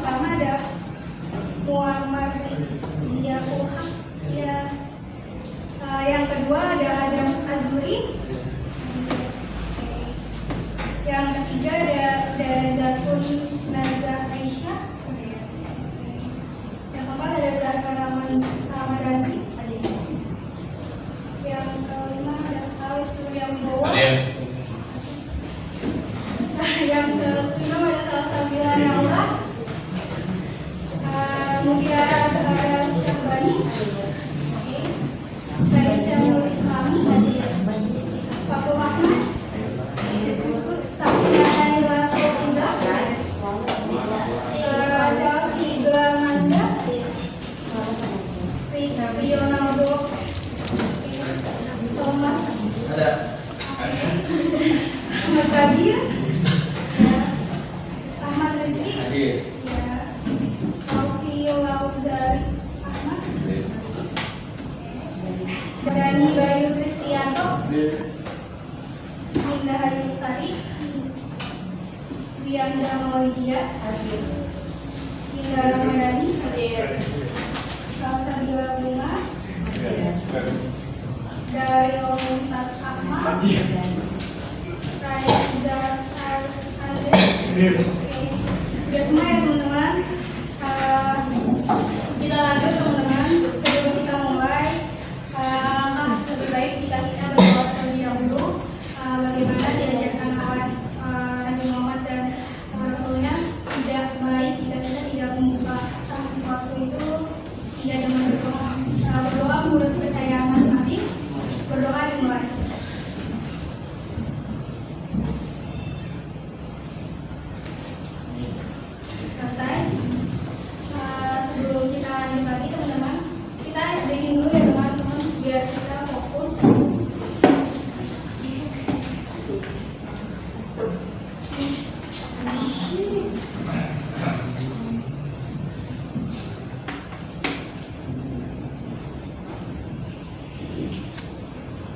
pertama ada Muhammad Ziyaul Haq. Ya. Yang kedua ada Adam Azuri. Yang ketiga ada Zatun Naza Aisyah. Yang keempat ada Zahra Ramadhanti. Yang kelima ada Alif Surya Wibowo. Yang kelima ada Salsabila Naura. Kemudian ada Syahbani, Raisya Nur Islami, Fatul Rahman, Sabina Naila Kotiza, Chelsea Glamanda, Ronaldo, Thomas Ahmad Kabir, Ahmad Rizki, Lauzari Ahmad, Dani Bayu Kristianto, Indah Ayusari, Bianda Maulidia, Indah Ramadhani, Salsabila Bunga, Daryl Muntas Ahmad, Raiza Andre. Udah semua ya teman-teman. Kita lanjut teman-teman. Sebelum kita mulai, lebih baik jika kita berdoa terlebih dahulu. Bagaimana diajarkan oleh Nabi Muhammad dan Rasulnya, tidak baik jika kita tidak membuka sesuatu itu tidak dengan berdoa. Berdoa menurut kepercayaan masing-masing. Berdoa dimulai. Selesai. Sebelum kita lanjut lagi teman-teman, kita breaking dulu ya teman-teman biar kita fokus.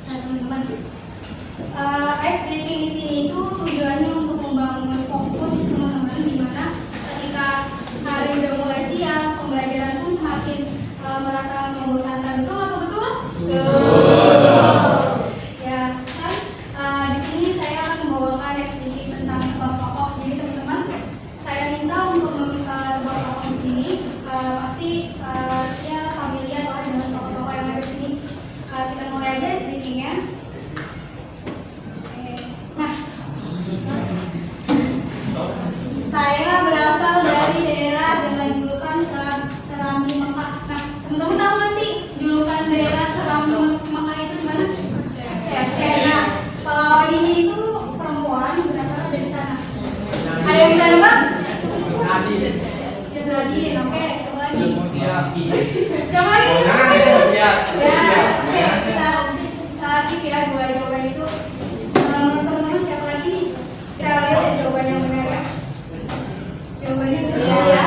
Nah teman-teman, ice breaking di sini itu tujuannya untuk membangun fokus teman-teman, dimana ketika hari udah mulai siang, pembelajaran pun semakin merasa membosankan. Betul atau betul? Betul. Ya kan, di sini saya akan membawakan speaking tentang bab tokoh. Jadi teman-teman, saya minta untuk meminta bab tokoh di sini. Pasti ya familiar lah dengan tokoh-tokoh yang ada di sini. Kita mulai aja speakingnya. Nah, saya berasal dari daerah dengan julukan Serambi Mekah. Nah, teman-teman tahu nggak sih julukan daerah Serambi Mekah itu gimana? Cena. Pahlawan ini itu perempuan berasal dari sana. Ada yang bisa nebak? Jurnadin. Oke, siapa lagi? Siapa lagi? Ya, oke, kita keep ya dua jawaban itu. Menurut teman-teman siapa lagi? Kita lihat jawaban yang benar ya. Jawabannya itu ya.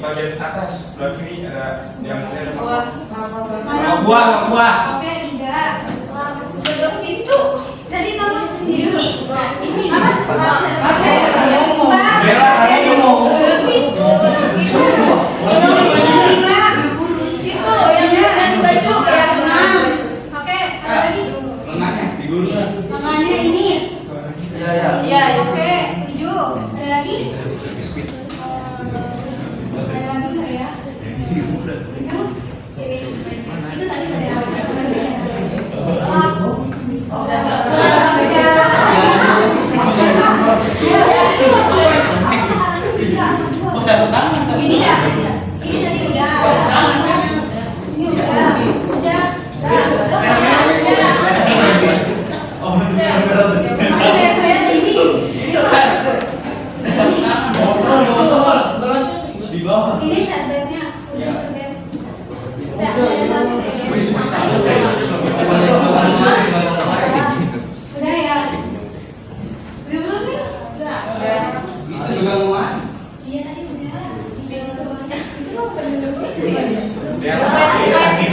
bagian atas sebelah kiri ada yang buah. Buah. Oke, Lengannya ini. Iya. Oke, 7. Ada lagi? Ada lagi nggak ya? Itu tadi udah ya. Ini ya? Ini tadi udah. Ini udah. Ini serbetnya udah serbet. Udah ya. Belum nih? Itu juga muat. Iya tadi udah.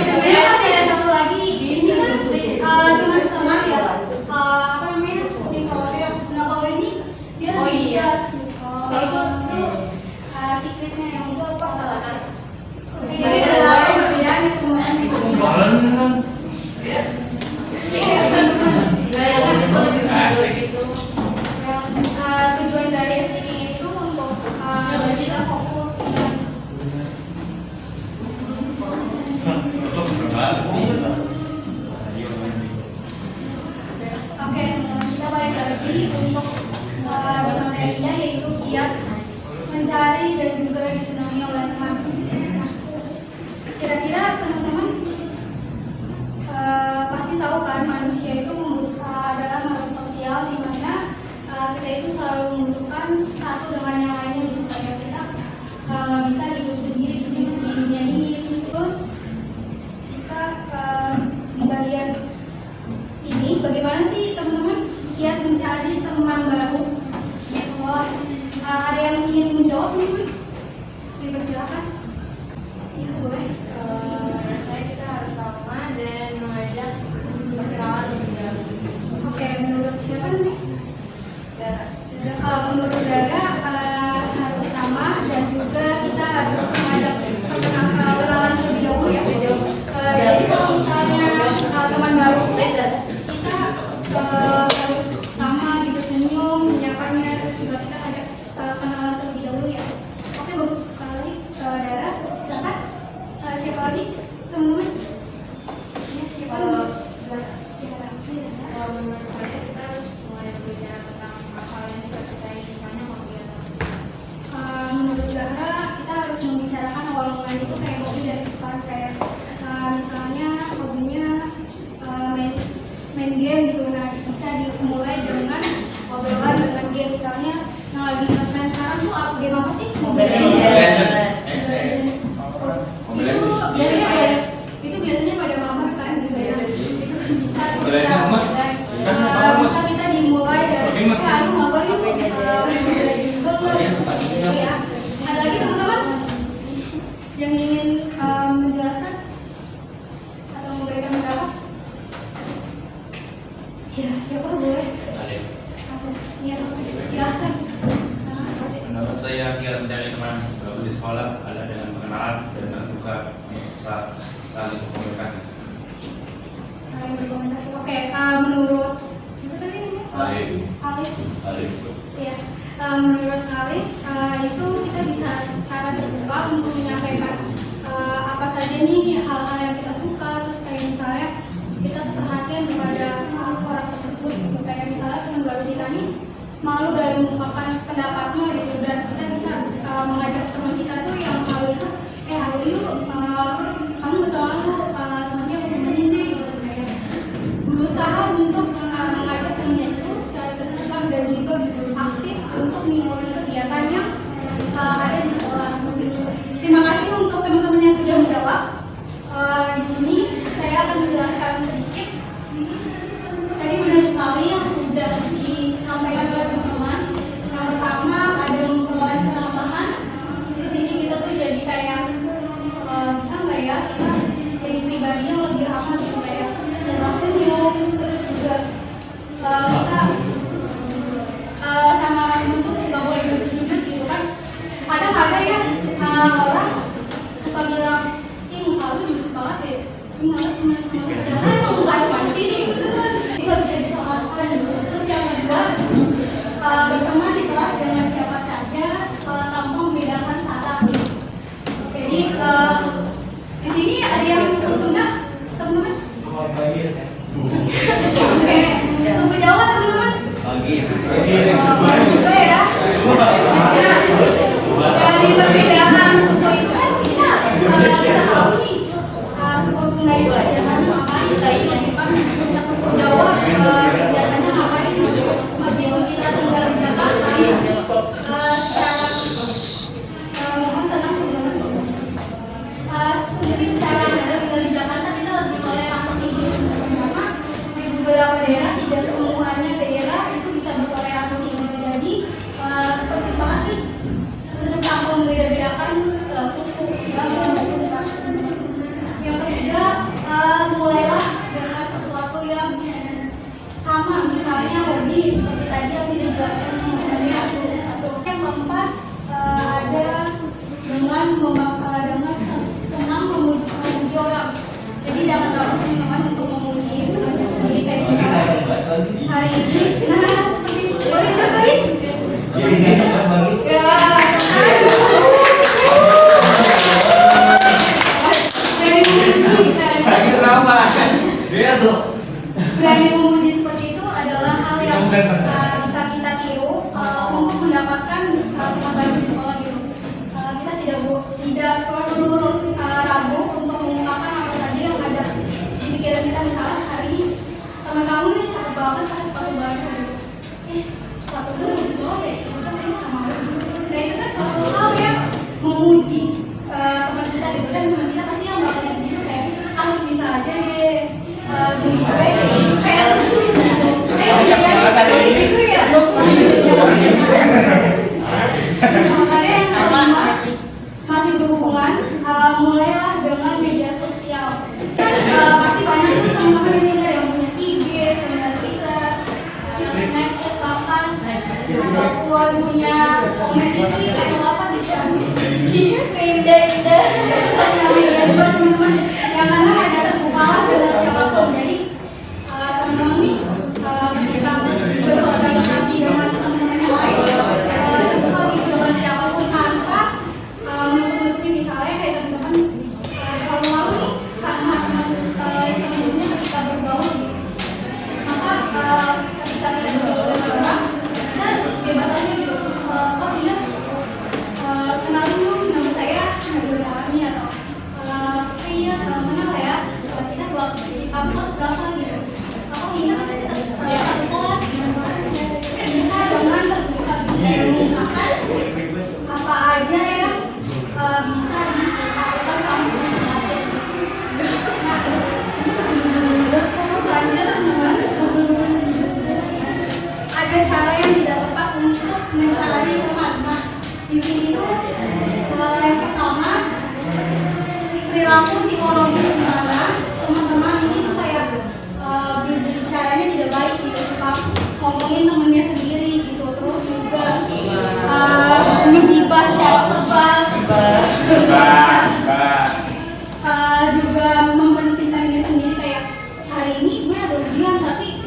Sebenarnya masih ada satu lagi. Ini kan cuma setengah ya. Apa namanya? Ini kalau ini dia bisa. Itu secretnya yang itu apa? Jadi ada perbedaan itu tujuan dari STK itu untuk kita fokus. Oke, kita balik lagi untuk materinya yaitu giat mencari dan juga disenangi oleh teman. Kira-kira teman-teman pasti tahu kan manusia itu adalah makhluk sosial di mana kita itu selalu membutuhkan satu dengan yang lainnya gitu. Kayak kita nggak bisa hidup sendiri di dunia ini. Terus kita di bagian ini bagaimana sih teman-teman giat mencari teman baru di sekolah? Ada yang ingin menjawab nih? Dipersilakan. Ya boleh. Rasanya kita harus sama dan mengajak berkenalan lebih jauh. Oke, menurut siapa nih? Dara. Menurut Dara harus sama dan juga kita harus mengajak kenalan terlebih dahulu ya. Jadi kalau misalnya teman baru kita harus sama gitu, senyum, menyapanya, terus juga kita ajak kenalan terlebih dahulu ya. Oke, bagus sekali. Dara, silakan. Siapa lagi teman-teman? Ya, siapa lagi? Kalau menurut saya kita harus mulai berbicara tentang hal yang kita sukai, misalnya hobi atau Menurut Zahra kita harus membicarakan awal-awal itu kayak hobi dan kesukaan, kayak misalnya hobinya main game gitu. Nah, bisa dimulai dengan obrolan dengan game, misalnya yang lagi ngetren sekarang tuh game apa sih? Mobile Legends. Itu biasanya pada mabar kan gitu ya. Itu bisa kita dimulai dari ayo mabar yuk juga gitu ya. Ada lagi teman-teman yang ingin menjelaskan atau memberikan pendapat? Ya, siapa boleh? Ya, silakan. Menurut saya giat mencari teman baru di sekolah adalah dengan pengenalan dan terbuka saling berkomunikasi. Saling berkomunikasi. Oke, menurut siapa tadi namanya? Alif. Ya, menurut Alif itu kita bisa secara terbuka untuk menyampaikan apa saja nih hal-hal yang kita suka, terus kayak misalnya kita perhatian kepada orang tersebut gitu. Kayak misalnya teman baru kita nih malu dari mengungkapkan pendapatnya gitu, dan kita bisa mengajak teman kita tuh yang malu itu, ayo yuk kamu nggak usah malu, temannya aku temenin deh gitu. Kayak berusaha untuk mengajak temannya itu secara terbuka dan juga aktif untuk mengikuti kegiatan yang ada di sekolah. Terima kasih untuk teman-teman yang sudah menjawab. Di sini saya akan menjelaskan sedikit. Tadi benar sekali yang sudah disampaikan oleh teman-teman. Yang pertama ada memperoleh penambahan ngapain tadi kan suku Jawa biasanya ngapain meskipun kita tinggal di Jakarta secara tinggal di Jakarta kita lebih toleransi karena di beberapa daerah tidak semuanya daerah itu bisa bertoleransi jadi penting banget nih tentang membeda-bedakan suku yang ketiga mulailah dengan sesuatu yang sama misalnya hobi seperti tadi yang sudah dijelaskan semuanya yang keempat ada dengan senang memuji orang jadi jangan terlalu teman untuk memuji seperti kayak misalnya hari ini seperti itu boleh cobain ya berani memuji seperti itu adalah hal yang bisa kita tiru untuk mendapatkan teman baru di sekolah gitu. Kita tidak perlu ragu untuk mengungkapkan apa saja yang ada di pikiran kita. Misalnya hari ini teman kamu ini cakep banget pakai sepatu baru sepatu baru bagus banget ya cocok ini sama aku. Nah itu kan suatu hal yang memuji teman kita gitu dan teman kita pasti yang bakal gitu kayak aku bisa aja deh makanya yang kelima masih berhubungan mulailah dengan media sosial kan pasti banyak tuh teman-teman di sini yang punya IG, punya Twitter, punya Snapchat bahkan ataupun punya komen TV atau apa gitu indah sosial media juga teman-teman yang mana ada suka dengan siapapun jadi teman-teman nih ketika bersosialisasi dengan teman-teman yang lain terbuka gitu dengan siapapun tanpa menutup-nutupi misalnya kayak teman-teman malu-malu nih sama teman-temannya ketika bergaul gitu maka ketika kita bergaul dengan orang kita bebas aja gitu oh iya kenalin dong nama saya Nabil Armi atau iya salam kenal ya kita kelas berapa gitu oh iya kita satu kelas bisa dengan terbuka mengungkapkan apa aja yang bisa dilakukan sama masing-masing selanjutnya teman-teman ada cara yang tidak tepat untuk mencari teman nah di sini tuh yang pertama perilaku psikologis di mana teman-teman ini tuh kayak berbicaranya tidak baik gitu suka ngomongin temennya sendiri gitu terus juga menggibah secara verbal juga mempentingkan diri sendiri kayak hari ini gue ada ujian tapi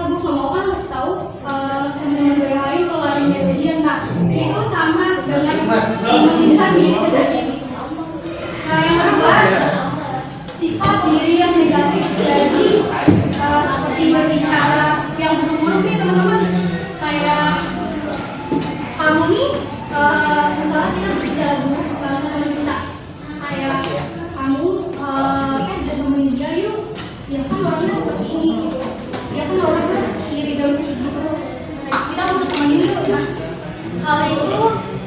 gue nggak mau kan harus tahu teman-teman gue yang lain kalau hari ini ada ujian nah itu sama dengan mementingkan diri sendiri gitu. Nah yang kedua sifat diri yang negatif jadi seperti berbicara yang buruk-buruk nih teman-teman kayak kamu nih misalnya kita berbicara buruk ke teman kita kayak kamu jangan meninggal yuk ya kan orangnya seperti ini gitu ya kan orangnya iri dan gitu kita harus temenin yuk nah hal itu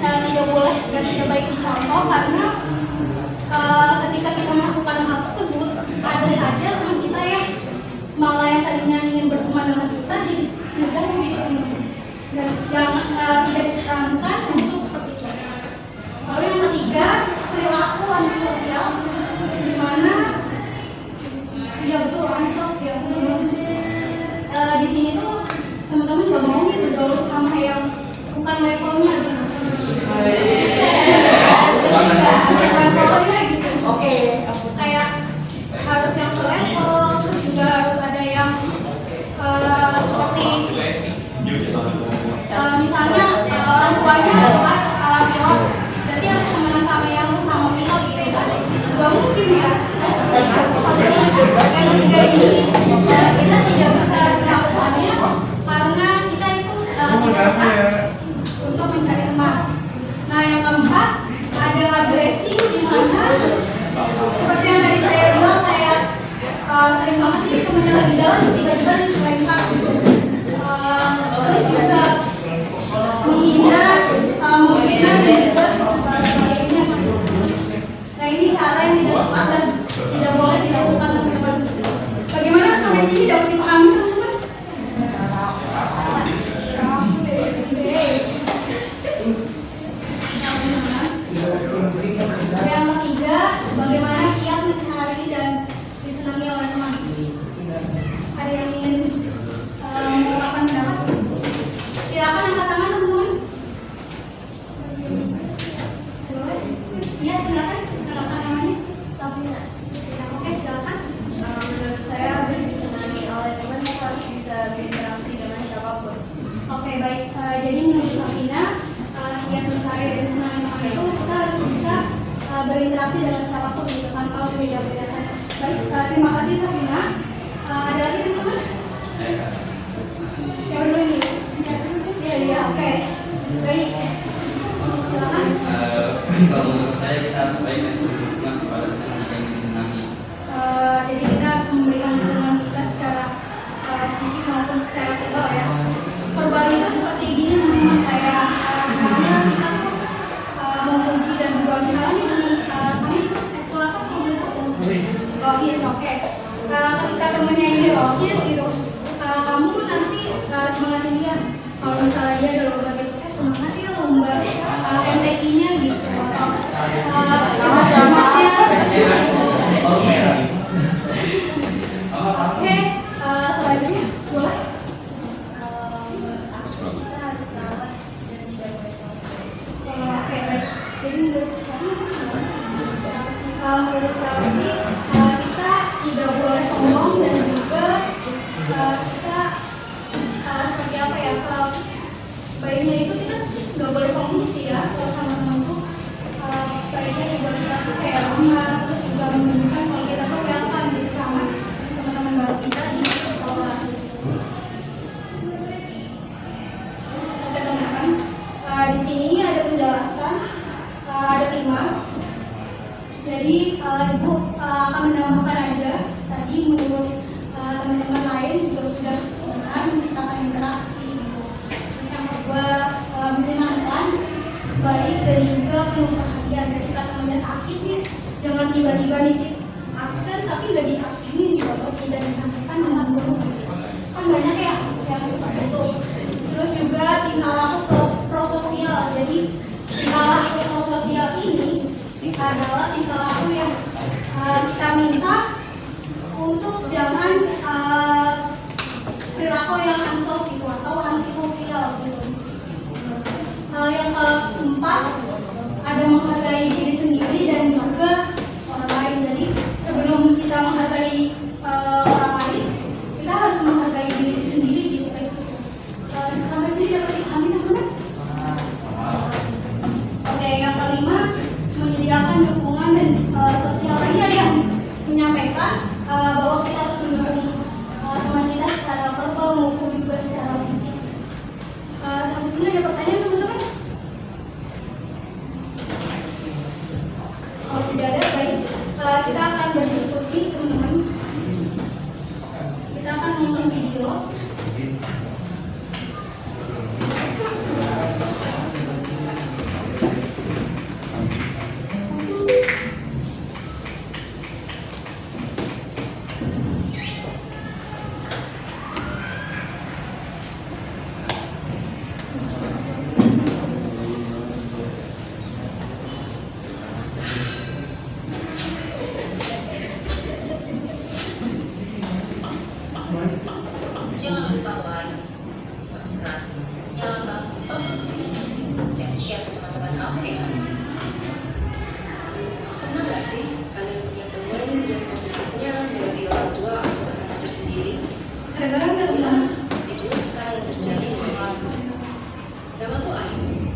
tidak boleh dan tidak baik dicontoh karena ketika kita melakukan hal tersebut ada saja teman kita yang malah yang tadinya ingin berteman dengan kita jadi menjauh gitu dan jangan tidak disarankan untuk seperti itu. Lalu yang ketiga perilaku antisosial di mana ya betul antisosial di sini tuh teman-teman nggak mau nih bergaul sama yang bukan levelnya gitu. Oke, kayak harus yang selevel, terus juga harus ada yang seperti misalnya orang tuanya kelas pilot, berarti harus temenan sama yang sesama pilot gitu kan? Gak mungkin ya, kita seperti itu. Yang ketiga ini kita tidak bisa melakukannya karena kita itu tidak tepat untuk mencari teman. Nah yang keempat ada agresi di mana sering banget nih temennya lagi jalan tiba-tiba diselengkat gitu. Terus juga menghindar, memfitnah dan juga sebagainya. Nah ini cara yang tidak tepat dan tidak boleh dilakukan teman-teman. Bagaimana sampai sini dapat dipahami teman-teman? Yang ketiga, bagaimana kiat mencari dan disenangi oleh teman. Ada yang ingin mengungkapkan pendapat? Silakan angkat tangan teman-teman. Boleh? Iya silakan angkat tangannya. Sofia. Oke silakan. Menurut saya agar disenangi oleh teman kita harus bisa berinteraksi dengan siapapun. Oke baik. Jadi menurut Safina, kiat mencari dan disenangi teman itu kita harus bisa berinteraksi dengan siapapun gitu, tanpa berbeda-bedakan. Baik, terima kasih Safina. Ada lagi teman-teman? Siapa dulu nih? Iya, oke. Baik. Silakan. Kalau menurut saya kita harus baik dan berhubungan kepada teman yang disenangi. Jadi kita harus memberikan dukungan kita secara fisik maupun secara verbal ya. Verbal itu seperti gini teman-teman, kayak misalnya kita tuh memuji dan juga misalnya kami tuh sekolah kan kamu itu rohis, oke. Ketika temennya ini rohis gitu, kamu nanti semangatin dia. Kalau misalnya dia ada lomba gitu, semangat ya lomba MTQ-nya gitu. Semangatnya Oke, selanjutnya boleh. Kita harus sabar dan tidak boleh sombong. Oke, baik. Jadi menurut saya, menurut saya sih kita tidak boleh sombong dan juga kita seperti apa ya? Baiknya itu kita nggak boleh sombong sih ya kalau sama temanku. Baiknya juga kita tuh kayak ramah, terus juga menunjukkan kalau kita tuh welcome gitu sama teman-teman baru kita di sekolah. Oke teman-teman, di sini ada penjelasan, ada 5. Jadi ibu akan menambahkan aja. Tadi menurut teman-teman lain juga sudah pernah menciptakan interaksi gitu. Terus yang kedua menyenangkan, baik dan juga penuh perhatian. Ketika temannya sakit nih, jangan tiba-tiba nitip absen tapi nggak diabsenin gitu atau tidak disampaikan dengan penuh. Kan banyak ya yang seperti itu. Terus juga tingkah laku prososial. Jadi tingkah laku prososial ini adalah tingkah laku yang kita minta untuk jangan perilaku yang ansos gitu atau antisosial gitu. Yang keempat ada menghargai diri sendiri dan juga orang lain. Jadi sebelum kita menghargai orang lain, kita harus menghargai diri sendiri gitu. Sampai sini dapat dipahami teman-teman? Oke, yang kelima menyediakan dukungan dan sosial. Tadi ada yang menyampaikan bahwa kita harus mendukung teman kita secara verbal maupun juga secara fisik. Sampai sini ada pertanyaan teman-teman? Kalau tidak ada, baik. Kita akan berdiskusi teman-teman. Kita akan nonton video. Jangan lupa like, subscribe, nyalakan tombol notifikasi, dan share ke teman-teman kamu ya. Pernah nggak sih kalian punya teman yang posisinya melebihi orang tua atau bahkan pacar sendiri? Ada nggak Ya, teman? itulah sekarang yang terjadi dengan aku. Namaku Ayu.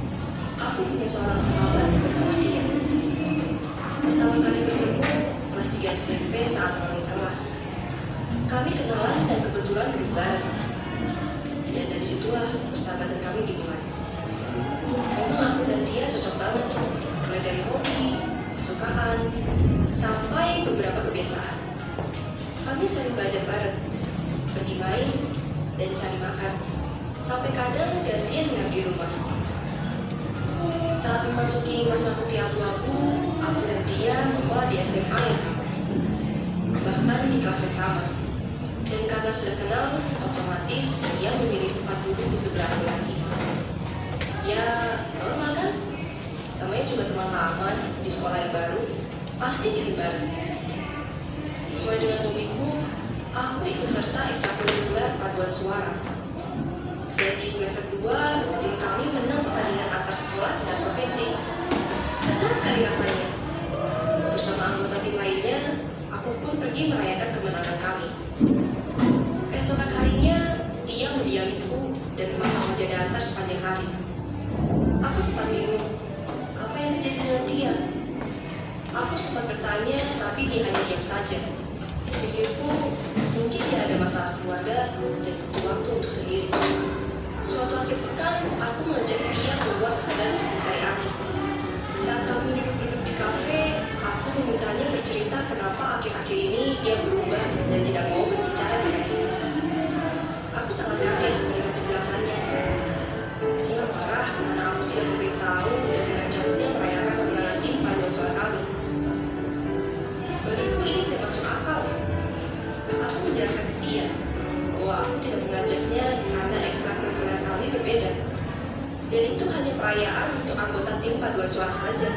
Aku punya seorang sahabat bernama Dia. Pertama kali bertemu kelas 3 SMP saat orang kelas. Kami kenalan dan kebetulan duduk bareng. Dan dari situlah persahabatan kami dimulai. Memang aku dan dia cocok banget, mulai dari hobi, kesukaan, sampai beberapa kebiasaan. Kami sering belajar bareng, pergi main, dan cari makan. Sampai kadang gantian nginap di rumah. Saat memasuki masa putih abu-abu, aku dan dia sekolah di SMA yang sama. Bahkan di kelas yang sama. Dan karena sudah kenal, otomatis dia memilih tempat duduk di sebelah lagi. Ya, normal kan? Namanya juga teman lama di sekolah yang baru, pasti pilih bareng. Sesuai dengan hobiku, aku ikut serta ekstrakurikuler paduan suara. Dan di semester 2, tim kami menang pertandingan antar sekolah tingkat provinsi. Senang sekali rasanya. Bersama anggota tim lainnya, aku pun pergi merayakan kemenangan kami. Keesokan harinya, dia mendiamiku dan memasang wajah datar sepanjang hari. Aku sempat bingung, apa yang terjadi dengan dia? Aku sempat bertanya, tapi dia hanya diam saja. Pikirku, mungkin dia ada masalah keluarga dan butuh waktu untuk sendiri. Suatu akhir pekan, aku mengajak dia keluar sekedar untuk mencari angin. Saat kami duduk-duduk di kafe, aku memintanya bercerita kenapa akhir-akhir ini dia berubah dan tidak mau berbicara denganku. Aku sangat kaget mendengar penjelasannya. Dia marah karena aku tidak memberitahu dan mengajaknya merayakan kemenangan tim paduan suara kami. Bagiku ini tidak masuk akal. Aku menjelaskan ke dia bahwa aku tidak mengajaknya karena ekstrakurikuler kami berbeda. Dan itu hanya perayaan untuk anggota tim paduan suara saja.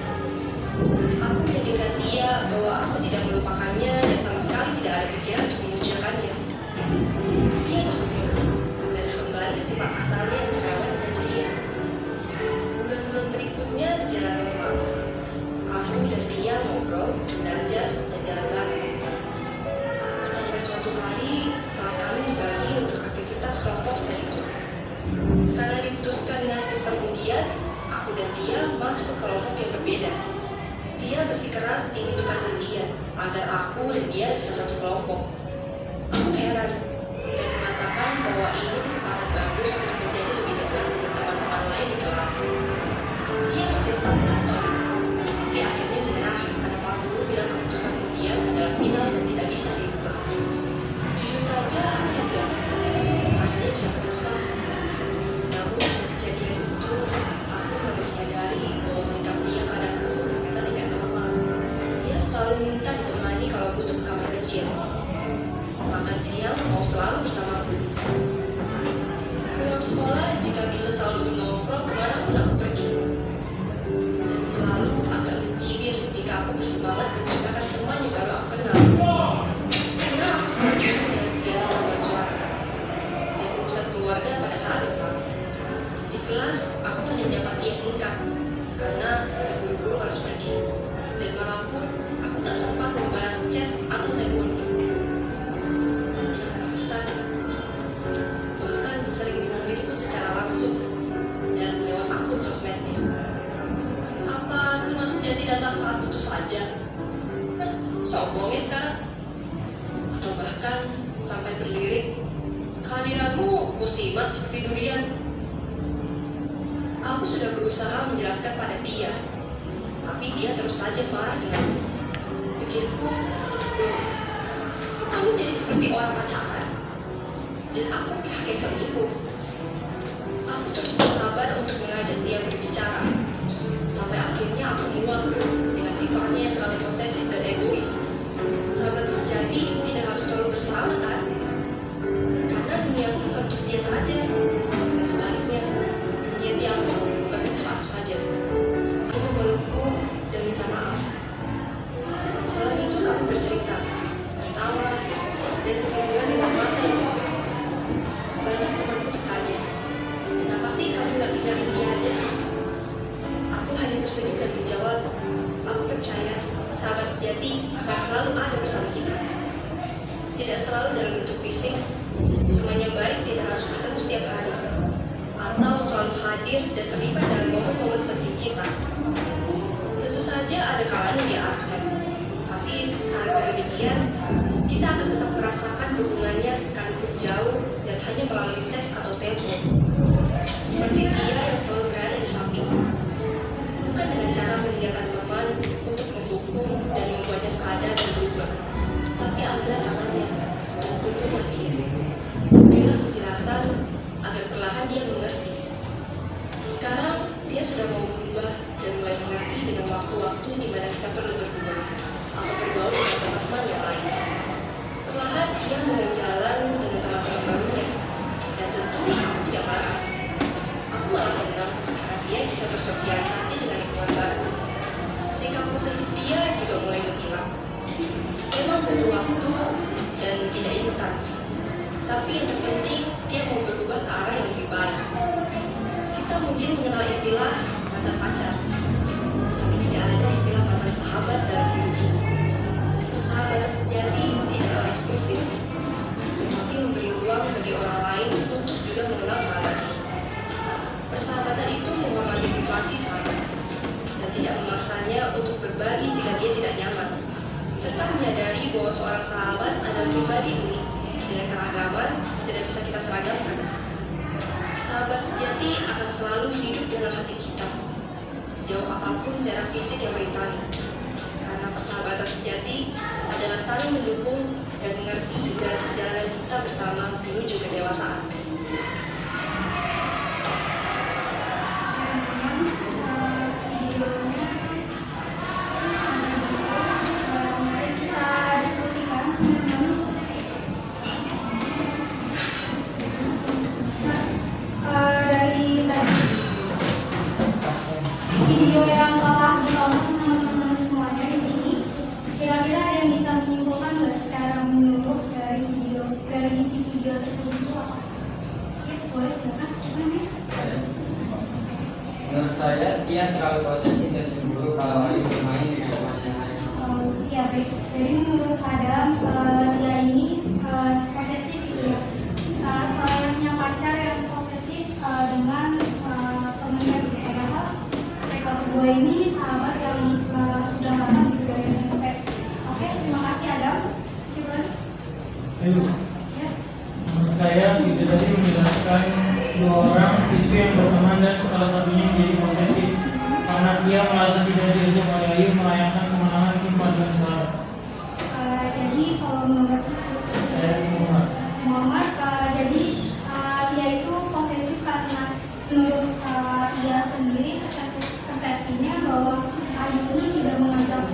Aku meyakinkan dia bahwa aku tidak melupakannya dan sama sekali tidak ada pikiran untuk mengucilkannya. Dia tersenyum dan kembali ke sifat asalnya yang cerewet dan ceria. Bulan-bulan berikutnya berjalan normal. Aku dan dia ngobrol, belajar, dan jalan bareng. Sampai suatu hari, kelas kami dibagi untuk aktivitas kelompok study tour. Karena diputuskan dengan sistem undian, aku dan dia masuk ke kelompok yang berbeda. Dia bersikeras ingin tukar undian agar aku dan dia bisa satu kelompok. Aku heran dan mengatakan bahwa ini kesempatan bagus untuk menjadi lebih dekat dengan teman-teman lain di kelas. Dia masih tetap menonton, tapi akhirnya menyerah karena Pak Guru bilang keputusan undian adalah final dan tidak bisa diubah. Jujur saja, aku lega. Rasanya bisa bernafas. Namun setelah kejadian itu, aku mulai menyadari bahwa sikap dia padaku ternyata tidak normal. Dia selalu minta ditemani kalau butuh ke kamar kecil. Makan siang mau selalu bersamaku. Pulang sekolah jika bisa selalu nongkrong kemanapun aku pergi. Dan selalu agak mencibir jika aku bersemangat menceritakan teman yang baru aku kenal. Karena aku sangat sibuk dengan kegiatan paduan suara dan urusan keluarga pada saat yang sama. Di kelas, aku hanya menyapa dia singkat karena terburu-buru harus pergi. Dan malam pun, aku tak sempat membalas chat atau teleponnya. Dia pernah pesan, bahkan sering menyindirku secara langsung dan lewat akun sosmednya. Apa teman sejati datang saat putus saja? Nah, sombongnya sekarang. Atau bahkan sampai berlirik, kehadiranmu musiman seperti durian. Aku sudah berusaha menjelaskan pada dia, tapi dia terus saja marah denganku. Pikirku, kok kamu jadi seperti orang pacaran? Dan aku pihak yang selingkuh. Aku terus bersabar untuk mengajak dia berbicara. Sampai akhirnya aku muak dengan sifatnya yang terlalu posesif dan egois. Sahabat sejati tidak harus selalu bersama kan? Karena dunia aku bukan untuk dia saja. Dan sebaliknya, dunia dia pun bukan untuk aku saja. Dia memelukku dan minta maaf. Malam itu kami bercerita, tertawa, dan ketiduran dengan mata yang merah. Banyak temanku bertanya, kenapa sih kamu gak tinggalin dia aja? Aku hanya tersenyum dan menjawab, aku percaya sahabat sejati akan selalu ada bersama kita. Tidak selalu dalam bentuk fisik, teman yang baik tidak harus bertemu setiap hari, atau selalu hadir dan terlibat dalam momen-momen penting kita. Tentu saja ada kalanya dia absen, tapi sekalipun demikian, kita akan tetap merasakan hubungannya sekalipun jauh dan hanya melalui teks atau telepon. Seperti dia yang selalu berada di sampingku. Bukan dengan cara meninggalkan teman untuk menghukum dan membuatnya sadar dan berubah, tapi ambillah tangannya alasan agar perlahan dia mengerti. Sekarang dia sudah mau berubah dan mulai mengerti dengan waktu-waktu di mana kita perlu berdua atau bergaul dengan teman-teman yang lain. Perlahan ia mulai jalan dengan teman-teman barunya, dan tentu aku tidak marah. Aku malah senang karena dia bisa bersosialisasi dengan lingkungan baru. Sikap posesif dia juga mulai menghilang. Memang butuh waktu dan tidak instan, tapi yang terpenting dia mau berubah ke arah yang lebih baik. Kita mungkin mengenal istilah mantan pacar, tapi tidak ada istilah mantan sahabat dalam hidup ini. Persahabatan sejati tidaklah eksklusif, tetapi memberi ruang bagi orang lain untuk juga mengenal sahabat. Persahabatan itu menghormati privasi sahabat dan tidak memaksanya untuk berbagi jika dia tidak nyaman, serta menyadari bahwa seorang sahabat adalah pribadi unik dengan keragaman tidak bisa kita seragamkan. Sahabat sejati akan selalu hidup dalam hati kita, sejauh apapun jarak fisik yang merintangi. Karena persahabatan sejati adalah saling mendukung dan mengerti dalam perjalanan kita bersama menuju kedewasaan. Video yang telah ditonton sama teman-teman semuanya di sini, kira-kira ada yang bisa menyimpulkan nggak secara menyeluruh dari isi video tersebut itu apa? Ya, boleh silakan. Siapa namanya? Menurut saya, dia terlalu posesif dan cemburu kalau harus bermain dengan temannya. Ya baik. Jadi menurut Adam, dia ini posesif gitu ya. Selain punya pacar yang posesif dengan temannya gitu ya. Mereka berdua ini sahabat yang sudah lama gitu dari SMP. Oke, terima kasih Adam. Coba. Ayo. Ya. Menurut saya video tadi menjelaskan dua orang siswi yang berteman dan salah satunya menjadi posesif karena dia merasa tidak diajak oleh Ayu merayakan kemenangan tim paduan suara. Jadi kalau menurut Saya Muhammad, jadi dia itu posesif karena menurut ia sendiri persepsinya bahwa Ayu ini tidak mengajak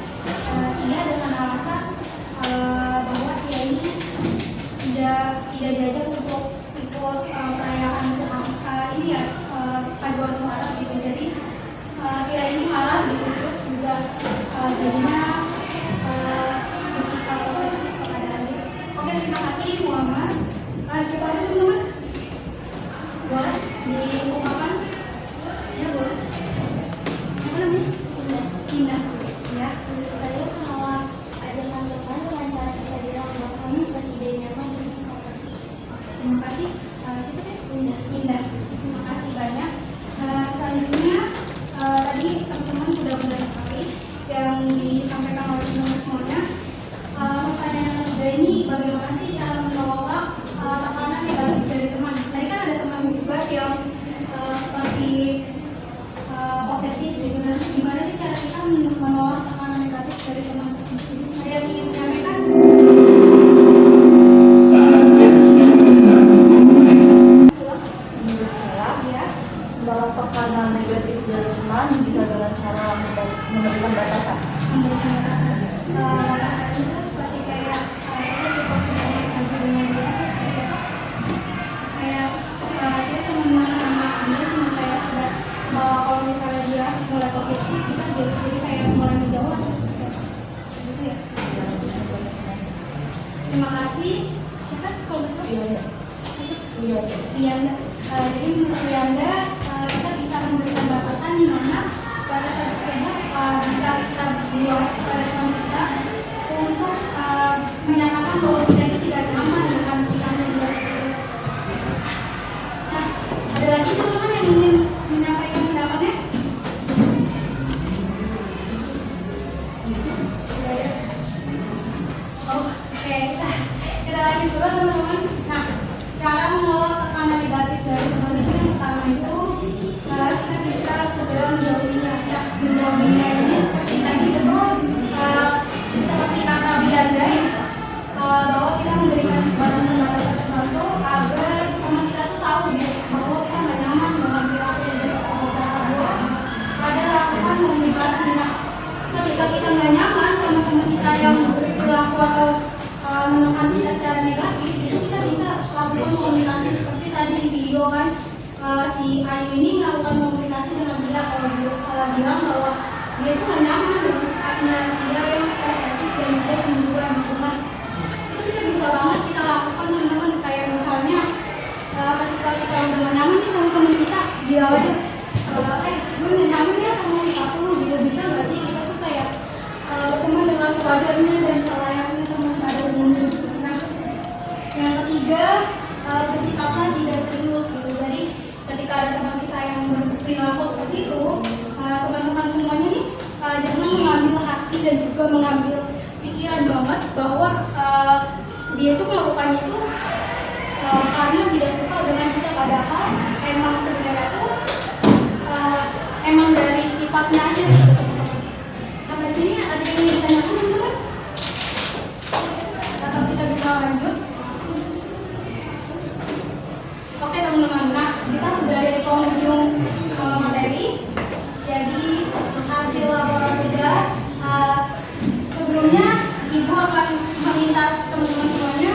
ia dengan alasan bahwa ia ini tidak diajak untuk ikut perayaan ini ya paduan suara gitu. Jadi ia ini marah gitu, terus juga jadinya bersikap posesif kepada Ayu. Oke, terima kasih Muhammad. Siapa lagi teman-teman? Boleh diungkapkan? Ya boleh. Siapa namanya? Indah. Ya. Saya menolak ajakan teman dengan cara kita bilang bahwa kami tidak nyaman dengan lokasi. Terima kasih. Siapa sih? Indah. Terima kasih banyak. Selanjutnya tadi teman-teman sudah benar sekali yang disampaikan oleh teman-teman semuanya. Pertanyaan yang ketiga ini, bagaimana sih cara mengelola tekanan negatif dari teman? Tadi kan ada teman juga yang seperti posesif gitu. Nah, gimana sih cara kita menolak tekanan negatif dari teman tersebut? Ada yang ingin menyampaikan? Menurut saya, Ya. menolak tekanan negatif dari teman bisa dengan cara memberikan batasan. Memberikan batasan. Batasan itu seperti kayak kita cukup sampai dengan dia terus seperti apa? Kayak dia teman sama dia cuma kayak sudah kalau misalnya dia mulai posesif kita jadi kayak mulai menjauh terus seperti apa? Gitu ya. Terima kasih. Siapa kalau betul? Iya. Iyanda. Jadi menurut Iyanda kita bisa memberikan batasan di mana batasan tersebut bisa kita buat pada teman kita untuk menyatakan bahwa kita ini tidak nyaman dengan sikapnya dia tersebut. Nah, ada lagi teman-teman yang ingin menyampaikan pendapatnya? Oke, kita lanjut dulu teman-teman. Nah, cara mengelola tekanan negatif dari teman itu yang pertama itu kita bisa segera menjauhinya. Nah, menjauhinya ini seperti tadi terus seperti kata Bianda ya, bahwa kita memberikan batasan-batasan tertentu agar teman kita tuh komunikasi seperti tadi di video kan, si Ayu ini melakukan komunikasi dengan dia kalau dia bilang bahwa dia itu nggak nyaman dengan sikapnya dia yang posesif dan juga cemburuan gitu kan. Itu kita bisa banget kita lakukan teman-teman, kayak misalnya ketika kita udah nggak nyaman nih sama teman kita, bilang aja gue nggak nyaman ya sama sikap lu gitu. Bisa nggak sih kita tuh kayak berteman dengan sewajarnya dan selayaknya teman pada umumnya gitu. Nah, yang ketiga, bersikaplah tidak serius gitu. Jadi ketika ada teman kita yang berperilaku seperti itu, teman-teman semuanya nih jangan mengambil hati dan juga mengambil pikiran banget bahwa dia itu melakukannya itu karena tidak suka dengan kita, padahal emang sebenarnya tuh emang dari sifatnya aja gitu. Sampai sini ada yang ingin ditanyakan teman-teman? Atau kita bisa lanjut? Oke teman-teman, nah kita sudah ada di penghujung materi. Jadi hasil laporan tugas, sebelumnya Ibu akan meminta teman-teman semuanya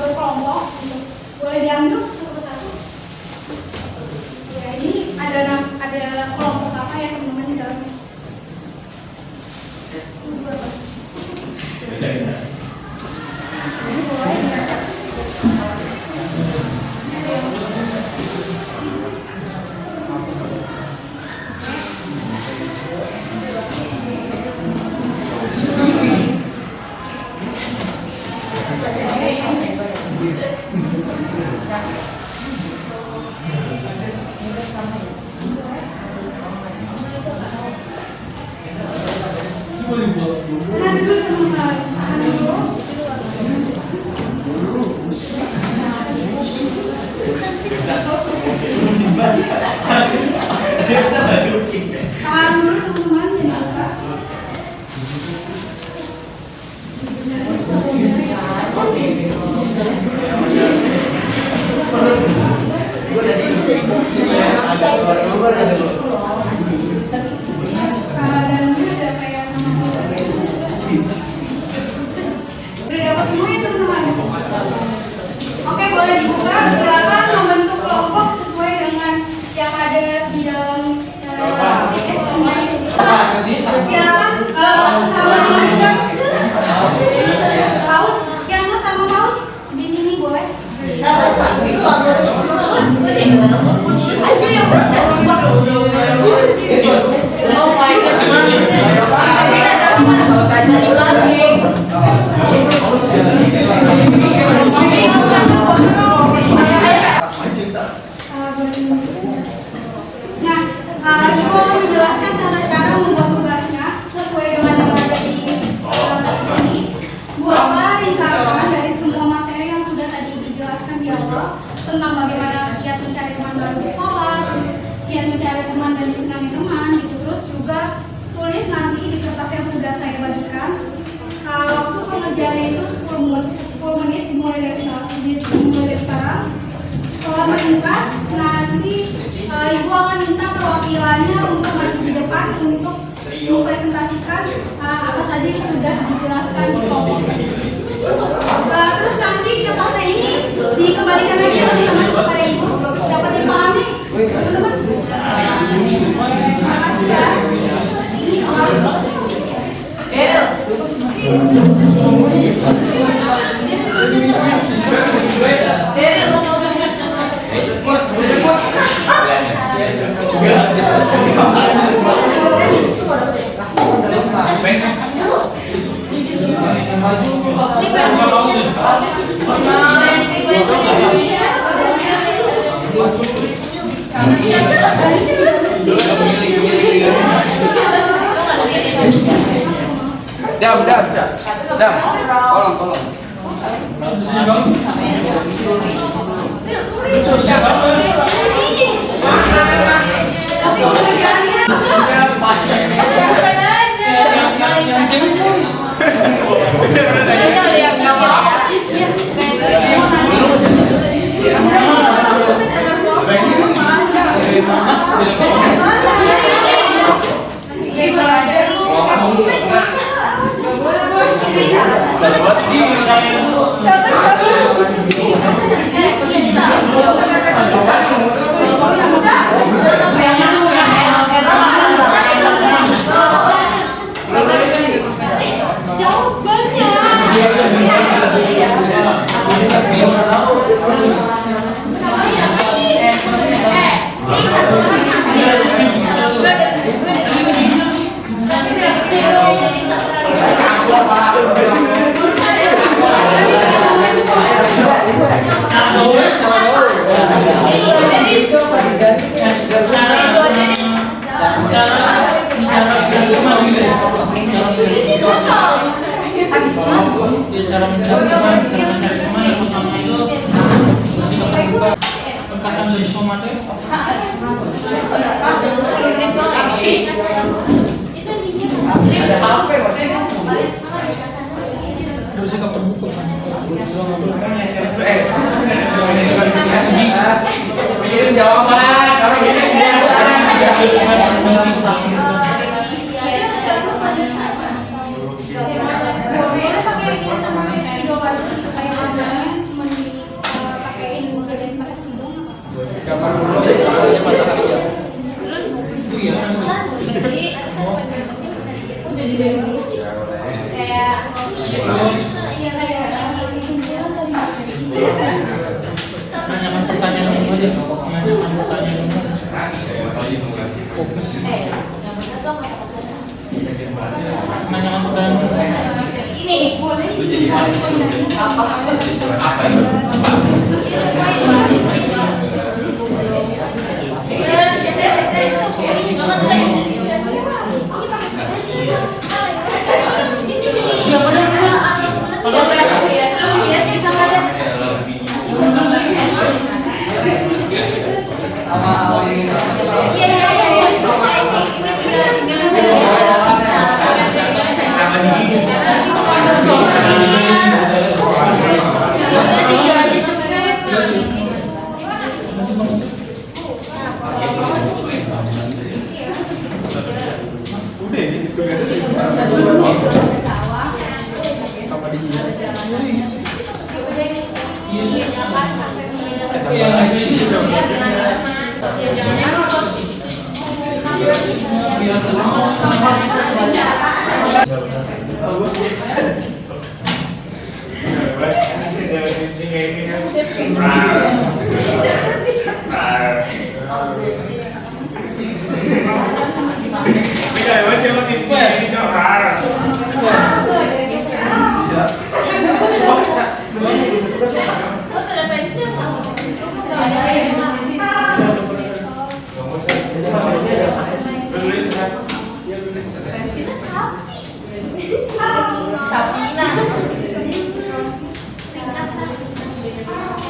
berkelompok. Boleh diambil satu persatu. Ya, ini ada kelompok apa ya teman-teman di dalamnya? Jadi boleh dicatat. Tenang dulu teman-teman, tahan dulu. Tahan dulu teman-teman, jangan lupa. Udah dapat semua ya teman-teman? Oke, boleh dibuka. Silakan membentuk kelompok sesuai dengan yang ada di dalam stick SMA ini. Silakan sesama paus, yang sesama paus di sini boleh. Nah, Ibu akan menjelaskan tata cara membuat tugasnya sesuai dengan yang ada di ini. Buatlah ringkasan dari semua materi yang sudah tadi dijelaskan di awal tentang bagaimana kiat mencari teman baru di sekolah, kiat mencari teman dan disenangi teman, gitu. Terus juga tulis nanti di kertas yang sudah saya bagikan. Waktu pengerjaannya itu 10 menit dimulai dari sekarang. Setelah meringkas, nanti Ibu akan minta perwakilannya untuk maju di depan untuk mempresentasikan apa saja yang sudah dijelaskan di kelompok. Terus nanti kertasnya ini dikembalikan lagi teman-teman kepada Ibu. Dapat dipahami teman-teman? Terima kasih ya. Ini Dam, tolong. Siapa? Pikirin jawaban, kalau gini biasa. Boleh pakai ini sama kayak spidol aja sih, kayak warnanya cuma dipakein udah dari pakai spidol. Gambar dulu soalnya matahari ya. Terus jadi bagus. Kayak iya kayak kesimpulan dari Tanyakan pertanyaan itu aja. Tanyakan pertanyaan itu. Tanyakan pertanyaan. ini boleh. Apa itu?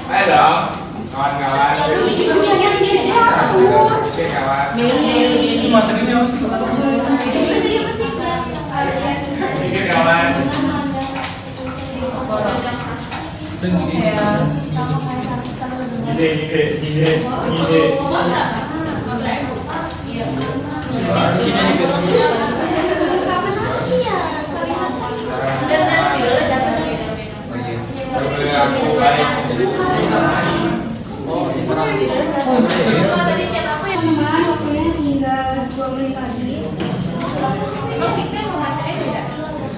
Ayo dong, kawan-kawan. Oke kawan. Itu materinya apa sih? Oke kawan. Waktunya tinggal 2 menit lagi. Waktunya tinggal 1 menit lagi.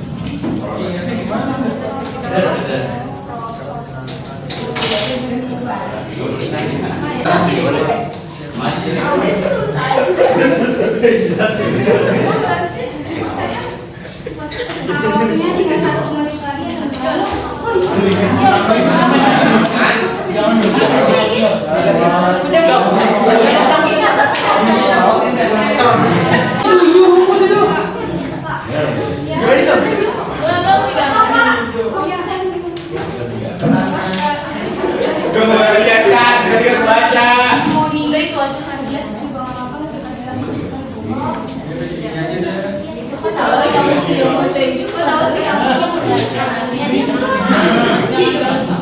Mau di break aja juga nggak apa-apa, kita kasih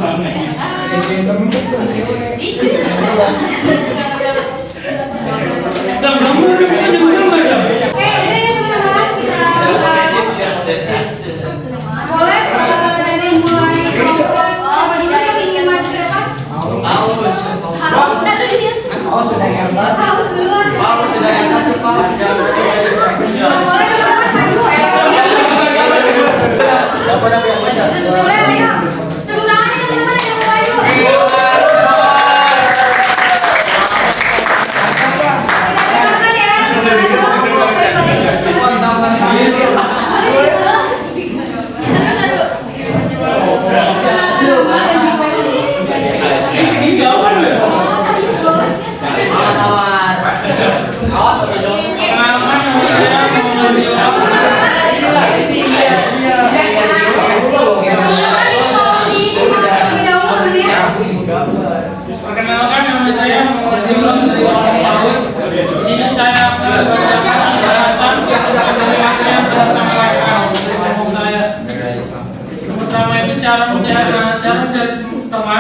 Oke, jadi teman-teman kita boleh dari mulai kelompok sama dulu yang ingin maju ke depan. Kita tuh biasa. Haus duluan. Boleh teman-teman maju. Boleh ayo. Tepuk tangan ya teman-teman yang mau maju.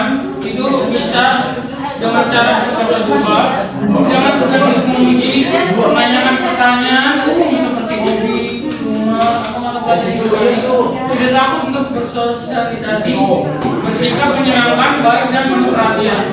teman-teman itu bisa dengan cara berkata dua, jangan sekedar untuk memuji, menanyakan pertanyaan seperti hobi, rumah, atau mata pelajaran itu tidak takut untuk bersosialisasi, bersikap menyenangkan, baik dan penuh perhatian.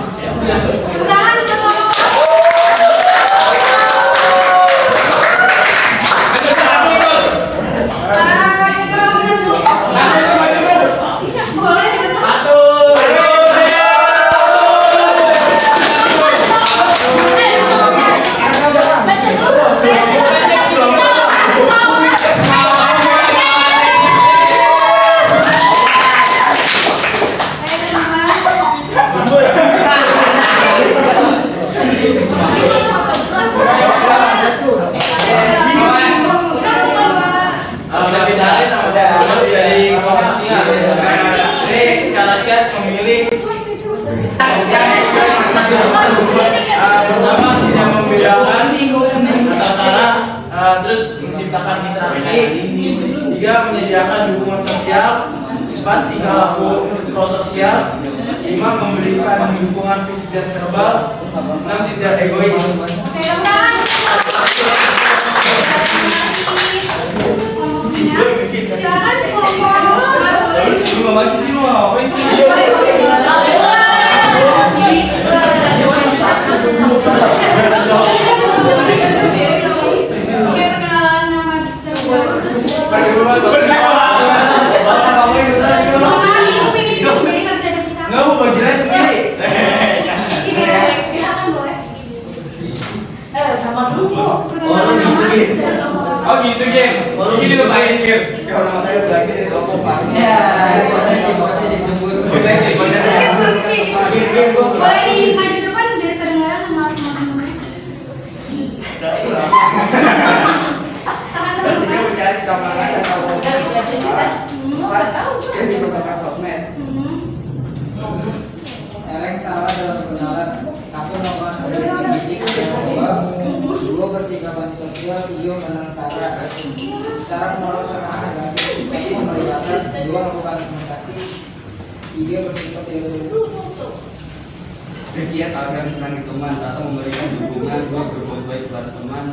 Pertama, tidak membedakan atau salah, terus menciptakan interaksi. 3, menyediakan dukungan sosial. 4, tingkah laku prososial. 5, memberikan dukungan fisik dan verbal. 6, tidak egois. Silakan kelompok Oke, perkenalan nama terbaru terus. Aku pengen jadi nggak bisa dipisah. Nggak, mau bagi rest sendiri. Silakan boleh. Nama dulu kok. Perkenalan nama dan Oh gitu game. Ini lupain game. Kalau nama saya lagi dari kelompok Pak. Ya, posisi jemput. boleh di maju depan biar kedengaran sama teman-teman. Dia mencari sama lain atau Nggak tahu. jadi berkembang sosmed. Eleng salah dalam perkenalan. 1, melakukan agresif fisik dan verbal. 2, bersikap antisosial. 3, menang sara. Cara menolak tekanan negatif. 1, memberi batas. 2, melakukan komunikasi. 3, bersikap tidak berhubungan. Bergiat agar senang teman atau memberikan dukungan. 2, berbuat baik kepada teman.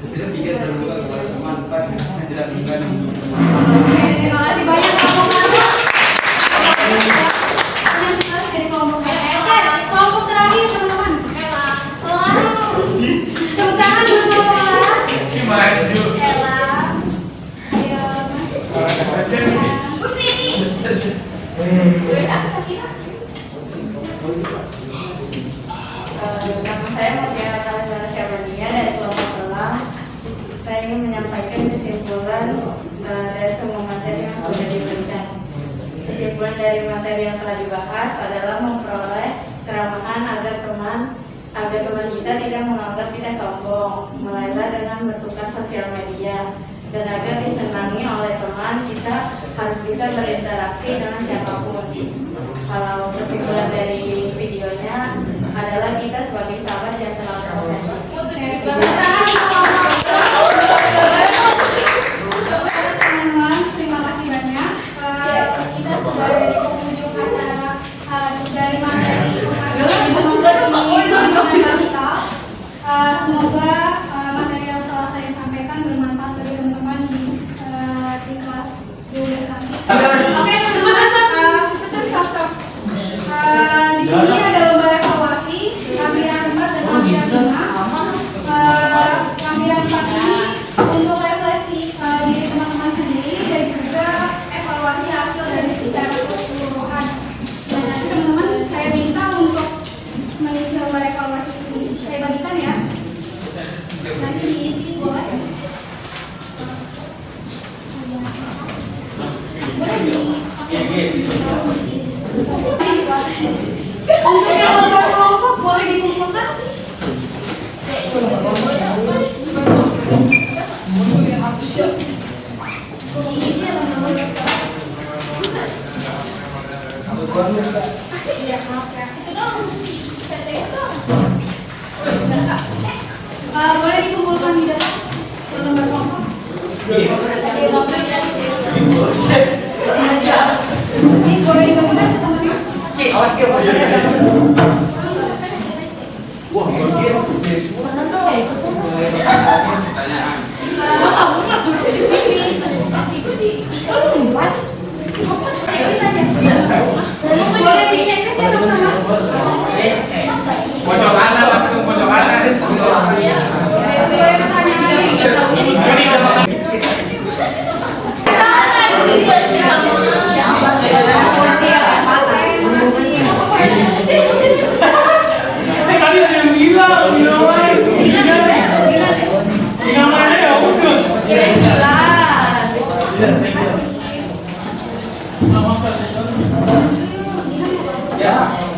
3, terbuka kepada teman. 4, tidak tinggal di teman. Oke, terima kasih banyak kelompok satu. Banyak sekali dari kelompok satu. Oke, kelompok terakhir teman-teman. Tepuk tangan buat kelompok A. Maju. Ella. Ayo, Nama saya Mutiara Kalisara Syabania dari kelompok Elang. Saya ingin menyampaikan kesimpulan dari semua materi yang sudah diberikan. Kesimpulan dari materi yang telah dibahas adalah memperoleh keramahan agar teman kita tidak menganggap kita sombong, mulailah dengan bertukar sosial media, dan agar disenangi oleh teman kita harus bisa berinteraksi dengan siapapun. Kalau kesimpulan dari videonya adalah kita sebagai sahabat yang terlalu posesif. teman-teman, terima kasih banyak. Kita sudah dari penghujung acara dari materi semoga materi yang telah saya sampaikan bermanfaat bagi teman-teman di kelas 12 nanti. Oke teman-teman, stop. Di sini ada lomba evaluasi lampiran 4 dan lampiran 5. Lampiran 4 ini untuk refleksi diri teman-teman sendiri dan juga evaluasi hasil dari secara keseluruhan. Dan nanti teman-teman saya minta untuk mengisi lomba evaluasi ini. Saya bagikan ya. Nanti diisi boleh. Boleh untuk yang kelompok boleh dikumpulkan. Diisi ya teman-teman. Iya, maaf ya. Itu dong. Boleh dikumpulkan di depan lembar kelompok. Ini boleh dikumpulkan ke teman-teman. Awas ya, Pak. Wah, bagian Mana tuh ya ikut tuh. Pertanyaan. Kamu nggak duduk di sini. Kalau empat. Pojok kanan, langsung pojok kanan. Sesuai pertanyaan. Tadi ada yang bilang mana ya udah. Jelas. Nama saya. Ya.